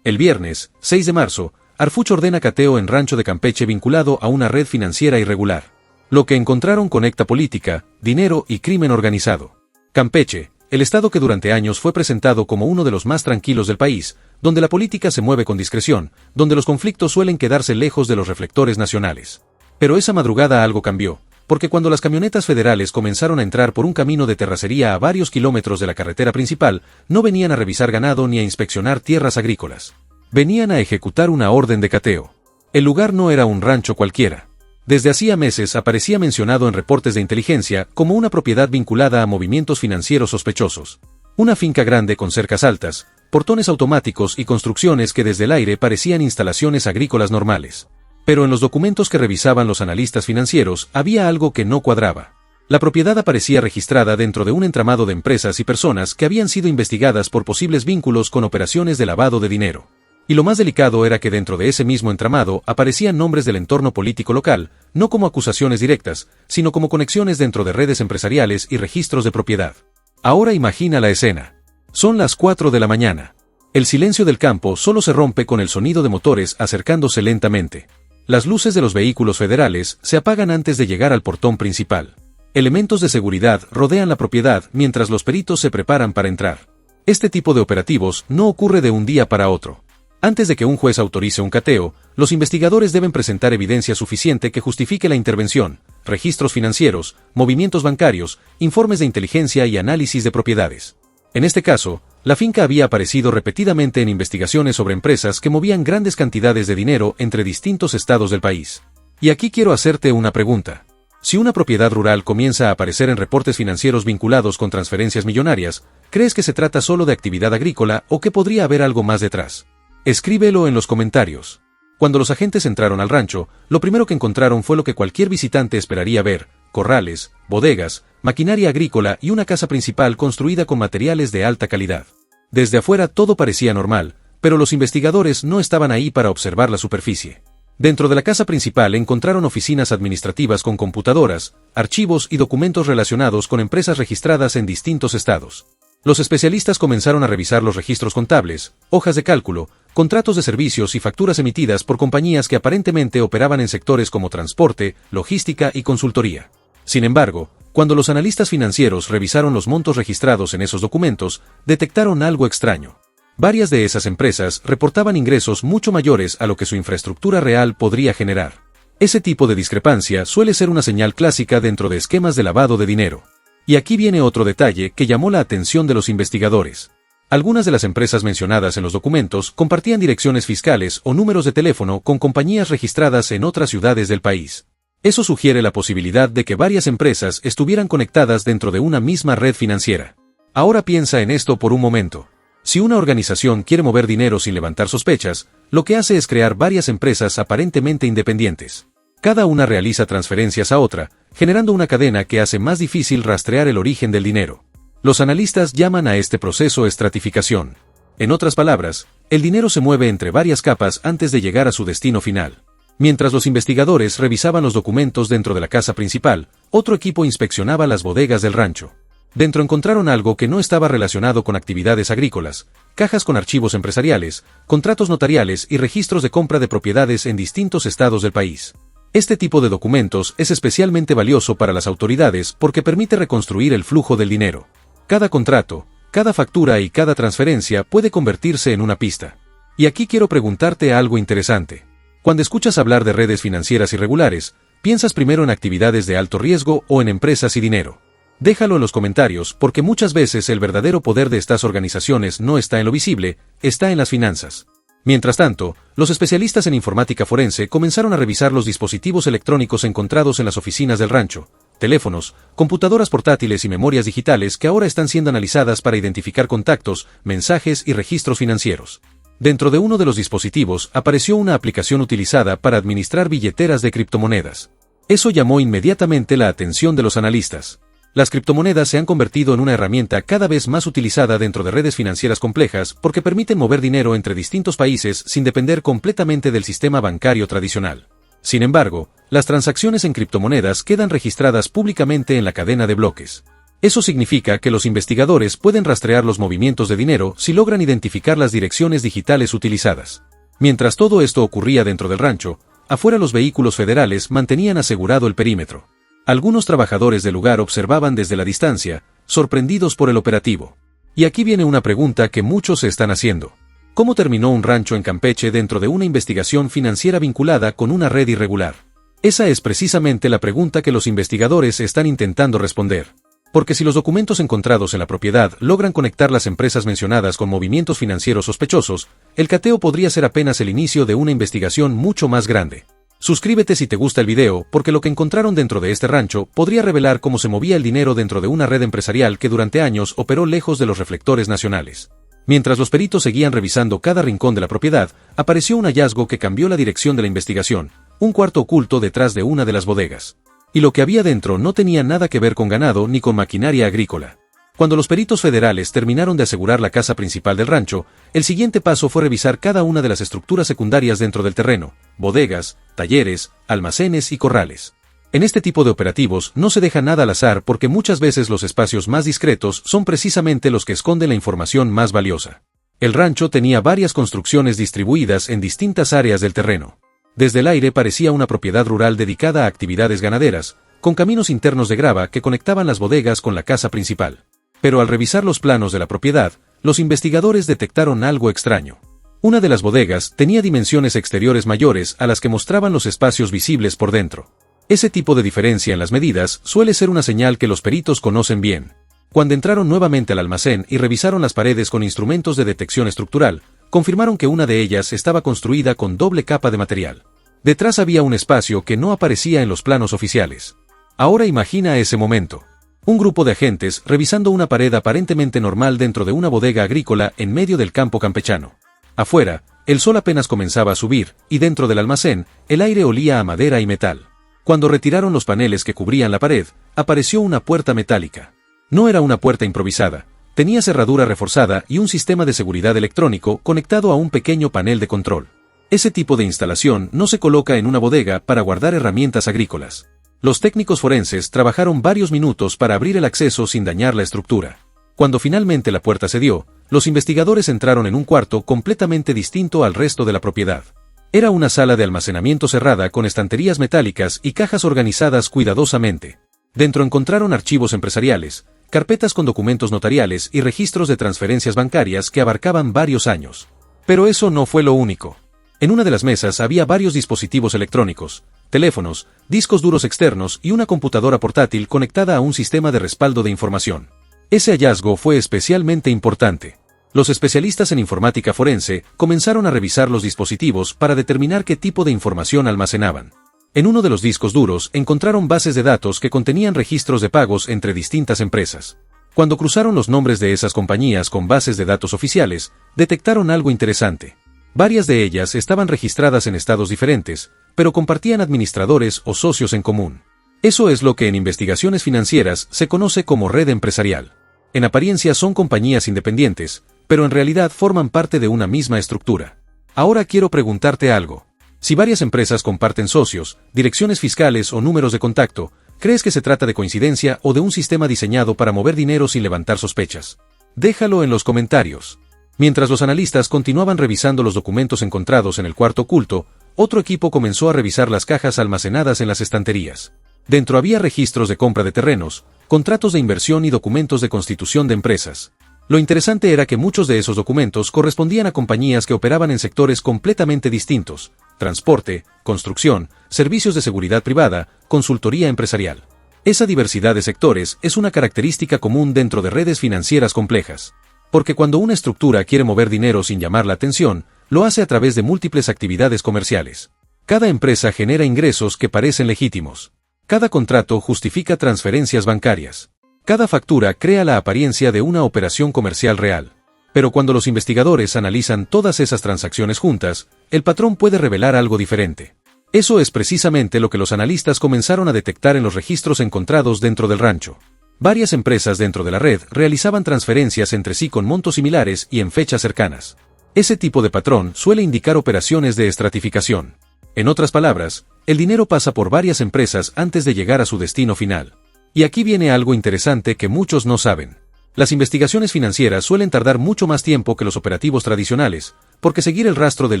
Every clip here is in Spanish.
El viernes, 6 de marzo, Arfuch ordena cateo en rancho de Campeche vinculado a una red financiera irregular. Lo que encontraron conecta política, dinero y crimen organizado. Campeche, el estado que durante años fue presentado como uno de los más tranquilos del país, donde la política se mueve con discreción, donde los conflictos suelen quedarse lejos de los reflectores nacionales. Pero esa madrugada algo cambió, porque cuando las camionetas federales comenzaron a entrar por un camino de terracería a varios kilómetros de la carretera principal, no venían a revisar ganado ni a inspeccionar tierras agrícolas. Venían a ejecutar una orden de cateo. El lugar no era un rancho cualquiera. Desde hacía meses aparecía mencionado en reportes de inteligencia como una propiedad vinculada a movimientos financieros sospechosos. Una finca grande con cercas altas, portones automáticos y construcciones que desde el aire parecían instalaciones agrícolas normales. Pero en los documentos que revisaban los analistas financieros había algo que no cuadraba. La propiedad aparecía registrada dentro de un entramado de empresas y personas que habían sido investigadas por posibles vínculos con operaciones de lavado de dinero. Y lo más delicado era que dentro de ese mismo entramado aparecían nombres del entorno político local, no como acusaciones directas, sino como conexiones dentro de redes empresariales y registros de propiedad. Ahora imagina la escena. Son las 4 de la mañana. El silencio del campo solo se rompe con el sonido de motores acercándose lentamente. Las luces de los vehículos federales se apagan antes de llegar al portón principal. Elementos de seguridad rodean la propiedad mientras los peritos se preparan para entrar. Este tipo de operativos no ocurre de un día para otro. Antes de que un juez autorice un cateo, los investigadores deben presentar evidencia suficiente que justifique la intervención, registros financieros, movimientos bancarios, informes de inteligencia y análisis de propiedades. En este caso, la finca había aparecido repetidamente en investigaciones sobre empresas que movían grandes cantidades de dinero entre distintos estados del país. Y aquí quiero hacerte una pregunta. Si una propiedad rural comienza a aparecer en reportes financieros vinculados con transferencias millonarias, ¿crees que se trata solo de actividad agrícola o que podría haber algo más detrás? Escríbelo en los comentarios. Cuando los agentes entraron al rancho, lo primero que encontraron fue lo que cualquier visitante esperaría ver: corrales, bodegas, maquinaria agrícola y una casa principal construida con materiales de alta calidad. Desde afuera todo parecía normal, pero los investigadores no estaban ahí para observar la superficie. Dentro de la casa principal encontraron oficinas administrativas con computadoras, archivos y documentos relacionados con empresas registradas en distintos estados. Los especialistas comenzaron a revisar los registros contables, hojas de cálculo, contratos de servicios y facturas emitidas por compañías que aparentemente operaban en sectores como transporte, logística y consultoría. Sin embargo, cuando los analistas financieros revisaron los montos registrados en esos documentos, detectaron algo extraño. Varias de esas empresas reportaban ingresos mucho mayores a lo que su infraestructura real podría generar. Ese tipo de discrepancia suele ser una señal clásica dentro de esquemas de lavado de dinero. Y aquí viene otro detalle que llamó la atención de los investigadores. Algunas de las empresas mencionadas en los documentos compartían direcciones fiscales o números de teléfono con compañías registradas en otras ciudades del país. Eso sugiere la posibilidad de que varias empresas estuvieran conectadas dentro de una misma red financiera. Ahora piensa en esto por un momento. Si una organización quiere mover dinero sin levantar sospechas, lo que hace es crear varias empresas aparentemente independientes. Cada una realiza transferencias a otra, generando una cadena que hace más difícil rastrear el origen del dinero. Los analistas llaman a este proceso estratificación. En otras palabras, el dinero se mueve entre varias capas antes de llegar a su destino final. Mientras los investigadores revisaban los documentos dentro de la casa principal, otro equipo inspeccionaba las bodegas del rancho. Dentro encontraron algo que no estaba relacionado con actividades agrícolas: cajas con archivos empresariales, contratos notariales y registros de compra de propiedades en distintos estados del país. Este tipo de documentos es especialmente valioso para las autoridades porque permite reconstruir el flujo del dinero. Cada contrato, cada factura y cada transferencia puede convertirse en una pista. Y aquí quiero preguntarte algo interesante. Cuando escuchas hablar de redes financieras irregulares, ¿piensas primero en actividades de alto riesgo o en empresas y dinero? Déjalo en los comentarios porque muchas veces el verdadero poder de estas organizaciones no está en lo visible, está en las finanzas. Mientras tanto, los especialistas en informática forense comenzaron a revisar los dispositivos electrónicos encontrados en las oficinas del rancho: teléfonos, computadoras portátiles y memorias digitales que ahora están siendo analizadas para identificar contactos, mensajes y registros financieros. Dentro de uno de los dispositivos apareció una aplicación utilizada para administrar billeteras de criptomonedas. Eso llamó inmediatamente la atención de los analistas. Las criptomonedas se han convertido en una herramienta cada vez más utilizada dentro de redes financieras complejas porque permiten mover dinero entre distintos países sin depender completamente del sistema bancario tradicional. Sin embargo, las transacciones en criptomonedas quedan registradas públicamente en la cadena de bloques. Eso significa que los investigadores pueden rastrear los movimientos de dinero si logran identificar las direcciones digitales utilizadas. Mientras todo esto ocurría dentro del rancho, afuera los vehículos federales mantenían asegurado el perímetro. Algunos trabajadores del lugar observaban desde la distancia, sorprendidos por el operativo. Y aquí viene una pregunta que muchos se están haciendo. ¿Cómo terminó un rancho en Campeche dentro de una investigación financiera vinculada con una red irregular? Esa es precisamente la pregunta que los investigadores están intentando responder. Porque si los documentos encontrados en la propiedad logran conectar las empresas mencionadas con movimientos financieros sospechosos, el cateo podría ser apenas el inicio de una investigación mucho más grande. Suscríbete si te gusta el video, porque lo que encontraron dentro de este rancho podría revelar cómo se movía el dinero dentro de una red empresarial que durante años operó lejos de los reflectores nacionales. Mientras los peritos seguían revisando cada rincón de la propiedad, apareció un hallazgo que cambió la dirección de la investigación, un cuarto oculto detrás de una de las bodegas. Y lo que había dentro no tenía nada que ver con ganado ni con maquinaria agrícola. Cuando los peritos federales terminaron de asegurar la casa principal del rancho, el siguiente paso fue revisar cada una de las estructuras secundarias dentro del terreno: bodegas, talleres, almacenes y corrales. En este tipo de operativos no se deja nada al azar, porque muchas veces los espacios más discretos son precisamente los que esconden la información más valiosa. El rancho tenía varias construcciones distribuidas en distintas áreas del terreno. Desde el aire parecía una propiedad rural dedicada a actividades ganaderas, con caminos internos de grava que conectaban las bodegas con la casa principal. Pero al revisar los planos de la propiedad, los investigadores detectaron algo extraño. Una de las bodegas tenía dimensiones exteriores mayores a las que mostraban los espacios visibles por dentro. Ese tipo de diferencia en las medidas suele ser una señal que los peritos conocen bien. Cuando entraron nuevamente al almacén y revisaron las paredes con instrumentos de detección estructural, confirmaron que una de ellas estaba construida con doble capa de material. Detrás había un espacio que no aparecía en los planos oficiales. Ahora imagina ese momento. Un grupo de agentes revisando una pared aparentemente normal dentro de una bodega agrícola en medio del campo campechano. Afuera, el sol apenas comenzaba a subir, y dentro del almacén, el aire olía a madera y metal. Cuando retiraron los paneles que cubrían la pared, apareció una puerta metálica. No era una puerta improvisada. Tenía cerradura reforzada y un sistema de seguridad electrónico conectado a un pequeño panel de control. Ese tipo de instalación no se coloca en una bodega para guardar herramientas agrícolas. Los técnicos forenses trabajaron varios minutos para abrir el acceso sin dañar la estructura. Cuando finalmente la puerta cedió, los investigadores entraron en un cuarto completamente distinto al resto de la propiedad. Era una sala de almacenamiento cerrada con estanterías metálicas y cajas organizadas cuidadosamente. Dentro encontraron archivos empresariales, carpetas con documentos notariales y registros de transferencias bancarias que abarcaban varios años. Pero eso no fue lo único. En una de las mesas había varios dispositivos electrónicos, teléfonos, discos duros externos y una computadora portátil conectada a un sistema de respaldo de información. Ese hallazgo fue especialmente importante. Los especialistas en informática forense comenzaron a revisar los dispositivos para determinar qué tipo de información almacenaban. En uno de los discos duros encontraron bases de datos que contenían registros de pagos entre distintas empresas. Cuando cruzaron los nombres de esas compañías con bases de datos oficiales, detectaron algo interesante. Varias de ellas estaban registradas en estados diferentes, pero compartían administradores o socios en común. Eso es lo que en investigaciones financieras se conoce como red empresarial. En apariencia son compañías independientes, pero en realidad forman parte de una misma estructura. Ahora quiero preguntarte algo. Si varias empresas comparten socios, direcciones fiscales o números de contacto, ¿crees que se trata de coincidencia o de un sistema diseñado para mover dinero sin levantar sospechas? Déjalo en los comentarios. Mientras los analistas continuaban revisando los documentos encontrados en el cuarto oculto, otro equipo comenzó a revisar las cajas almacenadas en las estanterías. Dentro había registros de compra de terrenos, contratos de inversión y documentos de constitución de empresas. Lo interesante era que muchos de esos documentos correspondían a compañías que operaban en sectores completamente distintos: transporte, construcción, servicios de seguridad privada, consultoría empresarial. Esa diversidad de sectores es una característica común dentro de redes financieras complejas. Porque cuando una estructura quiere mover dinero sin llamar la atención, lo hace a través de múltiples actividades comerciales. Cada empresa genera ingresos que parecen legítimos. Cada contrato justifica transferencias bancarias. Cada factura crea la apariencia de una operación comercial real. Pero cuando los investigadores analizan todas esas transacciones juntas, el patrón puede revelar algo diferente. Eso es precisamente lo que los analistas comenzaron a detectar en los registros encontrados dentro del rancho. Varias empresas dentro de la red realizaban transferencias entre sí con montos similares y en fechas cercanas. Ese tipo de patrón suele indicar operaciones de estratificación. En otras palabras, el dinero pasa por varias empresas antes de llegar a su destino final. Y aquí viene algo interesante que muchos no saben. Las investigaciones financieras suelen tardar mucho más tiempo que los operativos tradicionales, porque seguir el rastro del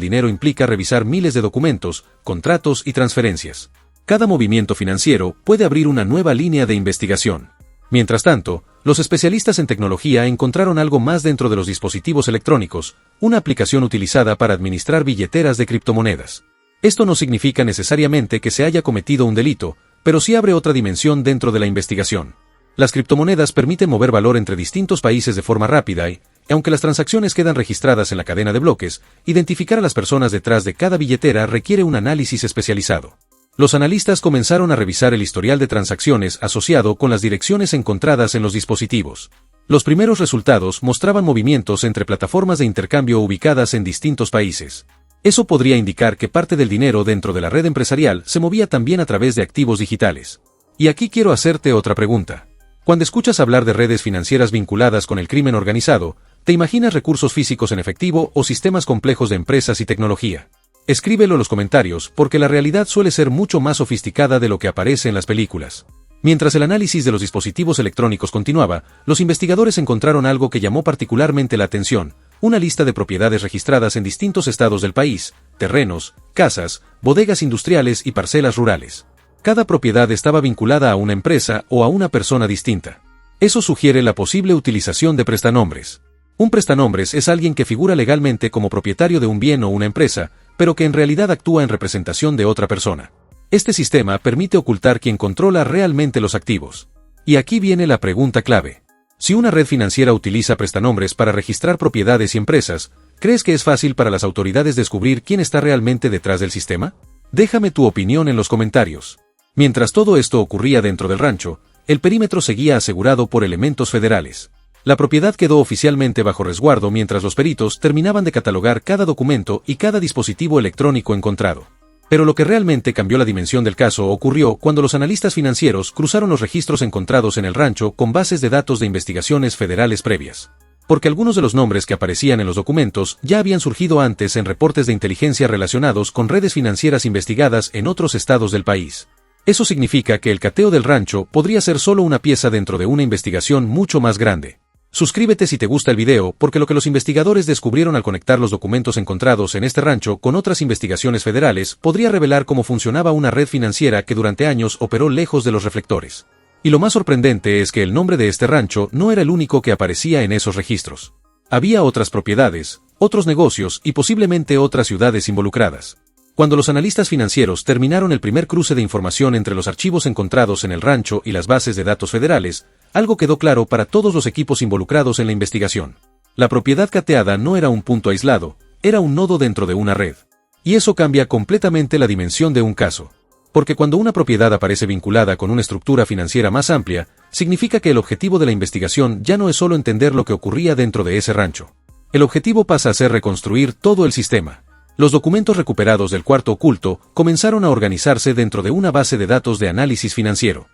dinero implica revisar miles de documentos, contratos y transferencias. Cada movimiento financiero puede abrir una nueva línea de investigación. Mientras tanto, los especialistas en tecnología encontraron algo más dentro de los dispositivos electrónicos, una aplicación utilizada para administrar billeteras de criptomonedas. Esto no significa necesariamente que se haya cometido un delito, pero sí abre otra dimensión dentro de la investigación. Las criptomonedas permiten mover valor entre distintos países de forma rápida y, aunque las transacciones quedan registradas en la cadena de bloques, identificar a las personas detrás de cada billetera requiere un análisis especializado. Los analistas comenzaron a revisar el historial de transacciones asociado con las direcciones encontradas en los dispositivos. Los primeros resultados mostraban movimientos entre plataformas de intercambio ubicadas en distintos países. Eso podría indicar que parte del dinero dentro de la red empresarial se movía también a través de activos digitales. Y aquí quiero hacerte otra pregunta. Cuando escuchas hablar de redes financieras vinculadas con el crimen organizado, ¿te imaginas recursos físicos en efectivo o sistemas complejos de empresas y tecnología? Escríbelo en los comentarios, porque la realidad suele ser mucho más sofisticada de lo que aparece en las películas. Mientras el análisis de los dispositivos electrónicos continuaba, los investigadores encontraron algo que llamó particularmente la atención: una lista de propiedades registradas en distintos estados del país, terrenos, casas, bodegas industriales y parcelas rurales. Cada propiedad estaba vinculada a una empresa o a una persona distinta. Eso sugiere la posible utilización de prestanombres. Un prestanombres es alguien que figura legalmente como propietario de un bien o una empresa, pero que en realidad actúa en representación de otra persona. Este sistema permite ocultar quién controla realmente los activos. Y aquí viene la pregunta clave. Si una red financiera utiliza prestanombres para registrar propiedades y empresas, ¿crees que es fácil para las autoridades descubrir quién está realmente detrás del sistema? Déjame tu opinión en los comentarios. Mientras todo esto ocurría dentro del rancho, el perímetro seguía asegurado por elementos federales. La propiedad quedó oficialmente bajo resguardo mientras los peritos terminaban de catalogar cada documento y cada dispositivo electrónico encontrado. Pero lo que realmente cambió la dimensión del caso ocurrió cuando los analistas financieros cruzaron los registros encontrados en el rancho con bases de datos de investigaciones federales previas. Porque algunos de los nombres que aparecían en los documentos ya habían surgido antes en reportes de inteligencia relacionados con redes financieras investigadas en otros estados del país. Eso significa que el cateo del rancho podría ser solo una pieza dentro de una investigación mucho más grande. Suscríbete si te gusta el video, porque lo que los investigadores descubrieron al conectar los documentos encontrados en este rancho con otras investigaciones federales podría revelar cómo funcionaba una red financiera que durante años operó lejos de los reflectores. Y lo más sorprendente es que el nombre de este rancho no era el único que aparecía en esos registros. Había otras propiedades, otros negocios y posiblemente otras ciudades involucradas. Cuando los analistas financieros terminaron el primer cruce de información entre los archivos encontrados en el rancho y las bases de datos federales, algo quedó claro para todos los equipos involucrados en la investigación. La propiedad cateada no era un punto aislado, era un nodo dentro de una red. Y eso cambia completamente la dimensión de un caso. Porque cuando una propiedad aparece vinculada con una estructura financiera más amplia, significa que el objetivo de la investigación ya no es solo entender lo que ocurría dentro de ese rancho. El objetivo pasa a ser reconstruir todo el sistema. Los documentos recuperados del cuarto oculto comenzaron a organizarse dentro de una base de datos de análisis financiero.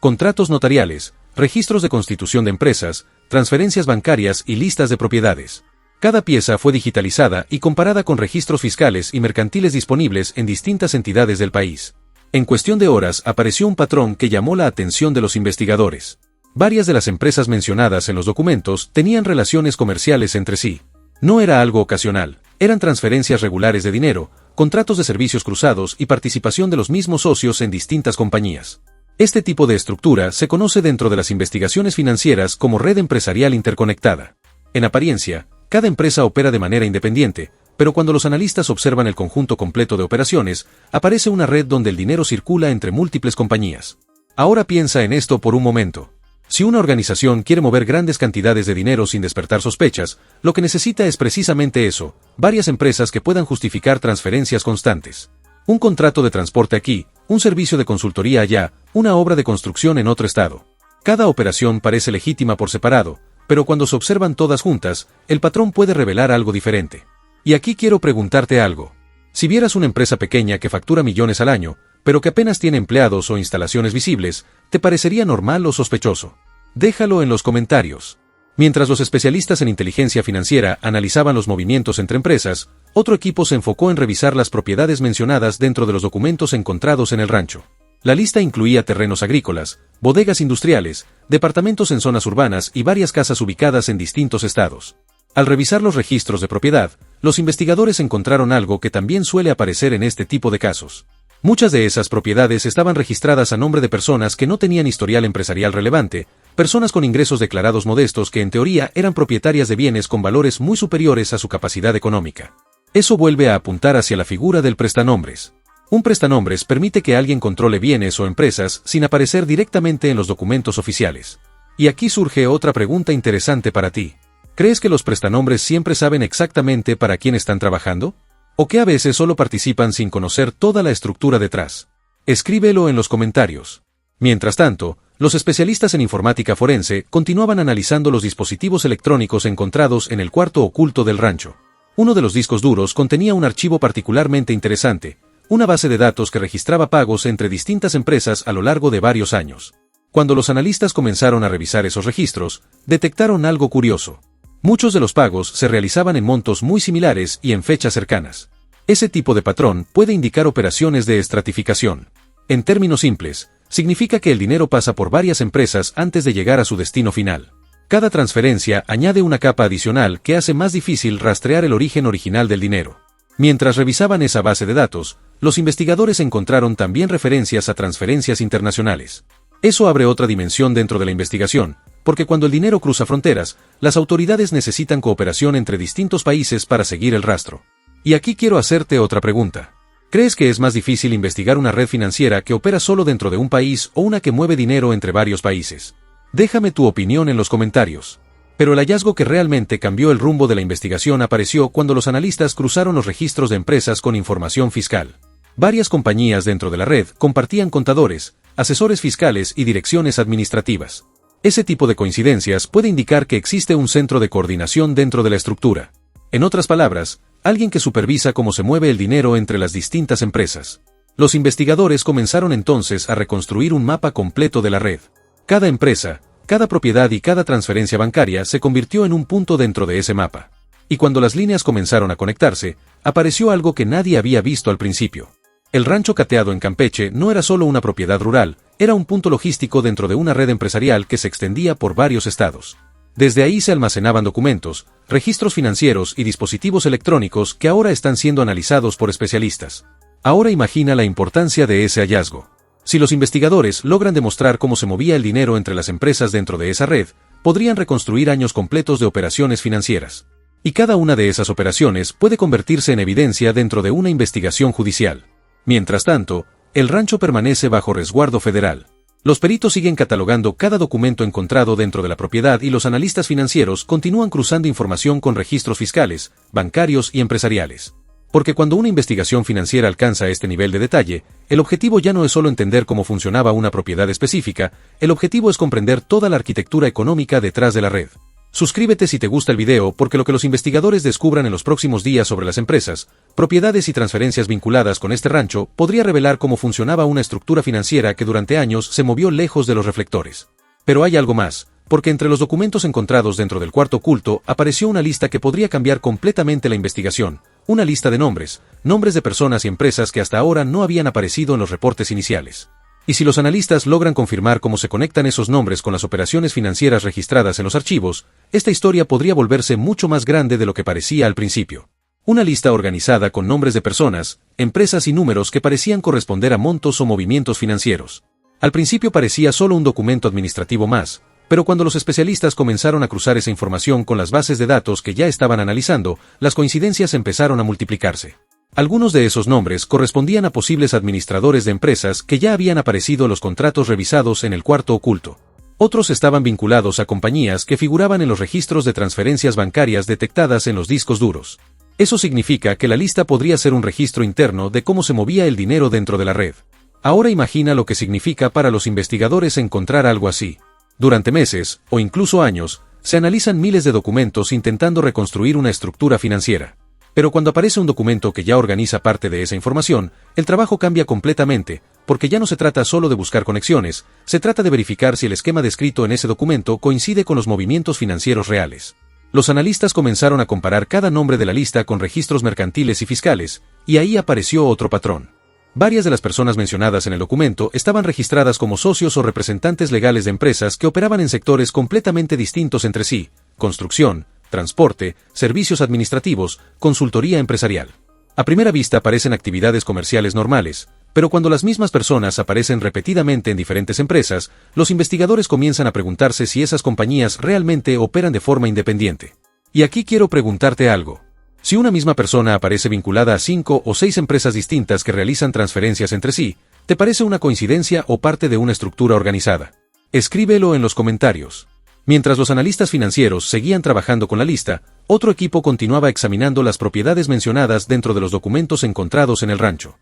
Contratos notariales, registros de constitución de empresas, transferencias bancarias y listas de propiedades. Cada pieza fue digitalizada y comparada con registros fiscales y mercantiles disponibles en distintas entidades del país. En cuestión de horas apareció un patrón que llamó la atención de los investigadores. Varias de las empresas mencionadas en los documentos tenían relaciones comerciales entre sí. No era algo ocasional, eran transferencias regulares de dinero, contratos de servicios cruzados y participación de los mismos socios en distintas compañías. Este tipo de estructura se conoce dentro de las investigaciones financieras como red empresarial interconectada. En apariencia, cada empresa opera de manera independiente, pero cuando los analistas observan el conjunto completo de operaciones, aparece una red donde el dinero circula entre múltiples compañías. Ahora piensa en esto por un momento. Si una organización quiere mover grandes cantidades de dinero sin despertar sospechas, lo que necesita es precisamente eso: varias empresas que puedan justificar transferencias constantes. Un contrato de transporte aquí, un servicio de consultoría allá, una obra de construcción en otro estado. Cada operación parece legítima por separado, pero cuando se observan todas juntas, el patrón puede revelar algo diferente. Y aquí quiero preguntarte algo. Si vieras una empresa pequeña que factura millones al año, pero que apenas tiene empleados o instalaciones visibles, ¿te parecería normal o sospechoso? Déjalo en los comentarios. Mientras los especialistas en inteligencia financiera analizaban los movimientos entre empresas, otro equipo se enfocó en revisar las propiedades mencionadas dentro de los documentos encontrados en el rancho. La lista incluía terrenos agrícolas, bodegas industriales, departamentos en zonas urbanas y varias casas ubicadas en distintos estados. Al revisar los registros de propiedad, los investigadores encontraron algo que también suele aparecer en este tipo de casos. Muchas de esas propiedades estaban registradas a nombre de personas que no tenían historial empresarial relevante, personas con ingresos declarados modestos que en teoría eran propietarias de bienes con valores muy superiores a su capacidad económica. Eso vuelve a apuntar hacia la figura del prestanombres. Un prestanombres permite que alguien controle bienes o empresas sin aparecer directamente en los documentos oficiales. Y aquí surge otra pregunta interesante para ti. ¿Crees que los prestanombres siempre saben exactamente para quién están trabajando? ¿O que a veces solo participan sin conocer toda la estructura detrás? Escríbelo en los comentarios. Mientras tanto, los especialistas en informática forense continuaban analizando los dispositivos electrónicos encontrados en el cuarto oculto del rancho. Uno de los discos duros contenía un archivo particularmente interesante, una base de datos que registraba pagos entre distintas empresas a lo largo de varios años. Cuando los analistas comenzaron a revisar esos registros, detectaron algo curioso. Muchos de los pagos se realizaban en montos muy similares y en fechas cercanas. Ese tipo de patrón puede indicar operaciones de estratificación. En términos simples, significa que el dinero pasa por varias empresas antes de llegar a su destino final. Cada transferencia añade una capa adicional que hace más difícil rastrear el origen original del dinero. Mientras revisaban esa base de datos, los investigadores encontraron también referencias a transferencias internacionales. Eso abre otra dimensión dentro de la investigación, porque cuando el dinero cruza fronteras, las autoridades necesitan cooperación entre distintos países para seguir el rastro. Y aquí quiero hacerte otra pregunta. ¿Crees que es más difícil investigar una red financiera que opera solo dentro de un país o una que mueve dinero entre varios países? Déjame tu opinión en los comentarios. Pero el hallazgo que realmente cambió el rumbo de la investigación apareció cuando los analistas cruzaron los registros de empresas con información fiscal. Varias compañías dentro de la red compartían contadores, asesores fiscales y direcciones administrativas. Ese tipo de coincidencias puede indicar que existe un centro de coordinación dentro de la estructura. En otras palabras, alguien que supervisa cómo se mueve el dinero entre las distintas empresas. Los investigadores comenzaron entonces a reconstruir un mapa completo de la red. Cada empresa, cada propiedad y cada transferencia bancaria se convirtió en un punto dentro de ese mapa. Y cuando las líneas comenzaron a conectarse, apareció algo que nadie había visto al principio. El rancho Cateado en Campeche no era solo una propiedad rural, era un punto logístico dentro de una red empresarial que se extendía por varios estados. Desde ahí se almacenaban documentos, registros financieros y dispositivos electrónicos que ahora están siendo analizados por especialistas. Ahora imagina la importancia de ese hallazgo. Si los investigadores logran demostrar cómo se movía el dinero entre las empresas dentro de esa red, podrían reconstruir años completos de operaciones financieras. Y cada una de esas operaciones puede convertirse en evidencia dentro de una investigación judicial. Mientras tanto, el rancho permanece bajo resguardo federal. Los peritos siguen catalogando cada documento encontrado dentro de la propiedad y los analistas financieros continúan cruzando información con registros fiscales, bancarios y empresariales. Porque cuando una investigación financiera alcanza este nivel de detalle, el objetivo ya no es solo entender cómo funcionaba una propiedad específica, el objetivo es comprender toda la arquitectura económica detrás de la red. Suscríbete si te gusta el video porque lo que los investigadores descubran en los próximos días sobre las empresas, propiedades y transferencias vinculadas con este rancho podría revelar cómo funcionaba una estructura financiera que durante años se movió lejos de los reflectores. Pero hay algo más, porque entre los documentos encontrados dentro del cuarto oculto apareció una lista que podría cambiar completamente la investigación, una lista de nombres de personas y empresas que hasta ahora no habían aparecido en los reportes iniciales. Y si los analistas logran confirmar cómo se conectan esos nombres con las operaciones financieras registradas en los archivos, esta historia podría volverse mucho más grande de lo que parecía al principio. Una lista organizada con nombres de personas, empresas y números que parecían corresponder a montos o movimientos financieros. Al principio parecía solo un documento administrativo más, pero cuando los especialistas comenzaron a cruzar esa información con las bases de datos que ya estaban analizando, las coincidencias empezaron a multiplicarse. Algunos de esos nombres correspondían a posibles administradores de empresas que ya habían aparecido en los contratos revisados en el cuarto oculto. Otros estaban vinculados a compañías que figuraban en los registros de transferencias bancarias detectadas en los discos duros. Eso significa que la lista podría ser un registro interno de cómo se movía el dinero dentro de la red. Ahora imagina lo que significa para los investigadores encontrar algo así. Durante meses, o incluso años, se analizan miles de documentos intentando reconstruir una estructura financiera. Pero cuando aparece un documento que ya organiza parte de esa información, el trabajo cambia completamente, porque ya no se trata solo de buscar conexiones, se trata de verificar si el esquema descrito en ese documento coincide con los movimientos financieros reales. Los analistas comenzaron a comparar cada nombre de la lista con registros mercantiles y fiscales, y ahí apareció otro patrón. Varias de las personas mencionadas en el documento estaban registradas como socios o representantes legales de empresas que operaban en sectores completamente distintos entre sí: construcción, transporte, servicios administrativos, consultoría empresarial. A primera vista parecen actividades comerciales normales, pero cuando las mismas personas aparecen repetidamente en diferentes empresas, los investigadores comienzan a preguntarse si esas compañías realmente operan de forma independiente. Y aquí quiero preguntarte algo. Si una misma persona aparece vinculada a 5 o 6 empresas distintas que realizan transferencias entre sí, ¿te parece una coincidencia o parte de una estructura organizada? Escríbelo en los comentarios. Mientras los analistas financieros seguían trabajando con la lista, otro equipo continuaba examinando las propiedades mencionadas dentro de los documentos encontrados en el rancho.